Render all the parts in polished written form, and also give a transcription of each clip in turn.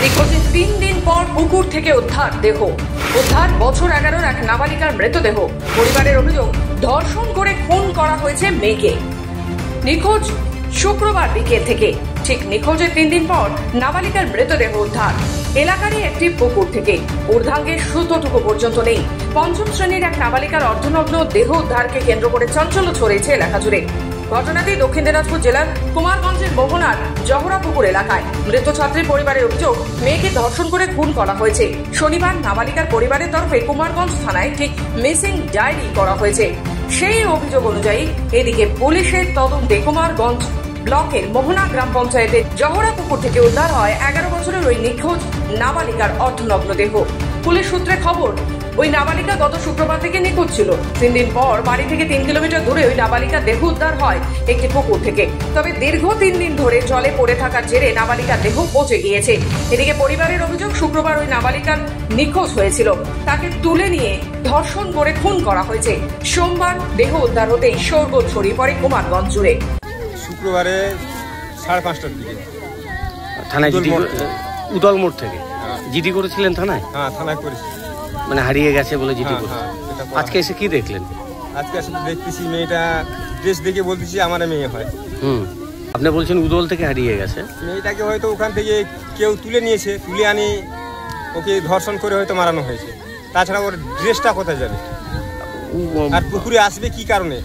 নিখোঁজের 3 দিন পর পুকুর থেকে উদ্ধার দেহ। উদ্ধার বছর 11-র এক নাবালিকার মৃতদেহ। পরিবারের অভিযোগ, ধর্ষণ করে খুন করা হয়েছে মেয়েকে। নিখোঁজ শুক্রবার বিকেল থেকে। ঠিক নিখোঁজের 3 দিন পর নাবালিকার মৃতদেহ উদ্ধার এলাকারই একটি পুকুর থেকে। ঊর্ধ্বাঙ্গের সুতোটুকু পর্যন্ত নেই। 5ম শ্রেণীর এক নাবালিকার অর্ধনগ্ন দেহ উদ্ধারকে কেন্দ্র করে চাঞ্চল্য ছড়িয়েছে এলাকা জুড়ে। ঘটনাটি দক্ষিণ দিনাজপুর জেলার কুমারগঞ্জের মোহনার জহরাপুকুর এলাকায়। মৃত ছাত্রীর পরিবারের অভিযোগ, মেয়েকে ধর্ষণ করে খুন করা হয়েছে। শনিবার নাবালিকার পরিবারের তরফে কুমারগঞ্জ থানায় একটি মিসিং ডায়েরি করা হয়েছে। সেই অভিযোগ অনুযায়ী এদিকে পুলিশের তদন্তে কুমারগঞ্জ ব্লকের মোহনা গ্রাম পঞ্চায়েতের জহরাপুকুর থেকে উদ্ধার হয় 11 বছরের ওই নিখোঁজ নাবালিকার অর্ধনগ্ন দেহ। পুলিশ সূত্রে খবর, ওই নাবালিকা গত শুক্রবার থেকে নিখোঁজ ছিল। 3 দিন পর বাড়ি থেকে 3 কিলোমিটার দূরে ওই নাবালিকার দেহ উদ্ধার হয় একটি পুকুর থেকে। তবে দীর্ঘ 3 দিন ধরে জলে পড়ে থাকার জেরে নাবালিকার দেহ পচে গিয়েছে। এদিকে পরিবারের অভিযোগ, শুক্রবার ওই নাবালিকার নিখোঁজ হয়েছিল, তাকে তুলে নিয়ে ধর্ষণ করে খুন করা হয়েছে। সোমবার দেহ উদ্ধার হতেই শোরগোল ছড়িয়ে পড়ে কুমারগঞ্জ জুড়ে। শুক্রবারে 5:30টার দিকে থানায় উদল মোড় থেকে জিডি করেছিলেন থানায়? হ্যাঁ, থানায় করেছি। মানে হারিয়ে গেছে বলে জিডি করে। আজকে এসে কি দেখলেন? আজকে এসে দেখতেছি মেয়েটা ড্রেস দেখে বলতেছি আমার মেয়ে হয়। আপনি বলছেন উদল থেকে হারিয়ে গেছে। মেয়েটাকে হয়তো ওখান থেকে কেউ তুলে নিয়েছে, তুলে আনি ওকে ধর্ষণ করে হয়তো মারানো হয়েছে। তাছাড়া ওর ড্রেসটা কোথায় যাবে আর পুকুরে আসবে কি কারণে?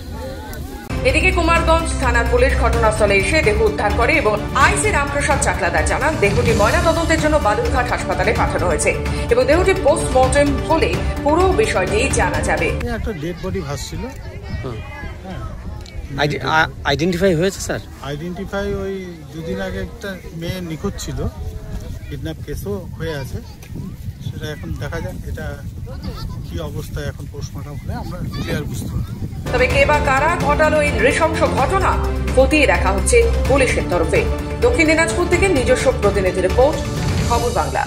এদিকে কুমারগঞ্জ থানার পুলিশ ঘটনাস্থলে এসে দেহ উদ্ধার করে এবং আইসি রামপ্রসাদ চাকলাদার জানান, দেহটি ময়নাতদন্তের জন্য বালুরঘাট হাসপাতালে পাঠানো হয়েছে এবং দেহটি পোস্টমর্টেম হলে পুরো বিষয়টি জানা যাবে। একটা ডেড বডি ভাসছিল। আইডেন্টিফাই হয়েছে স্যার? আইডেন্টিফাই ওই 2 দিন আগে একটা মেয়ে নিখোঁজ ছিল, কিডন্যাপ কেসও হয়ে আছে। সেটা এখন দেখা যাক এটা কি অবস্থায়, এখন পোস্টমর্টম হলে আমরা ক্লিয়ার বুঝতে পারবো। তবে কে বা কারা ঘটালো এই নৃশংস ঘটনা খতিয়ে দেখা হচ্ছে পুলিশের তরফে। দক্ষিণ দিনাজপুর থেকে নিজস্ব প্রতিনিধি রিপোর্ট, খবর বাংলা।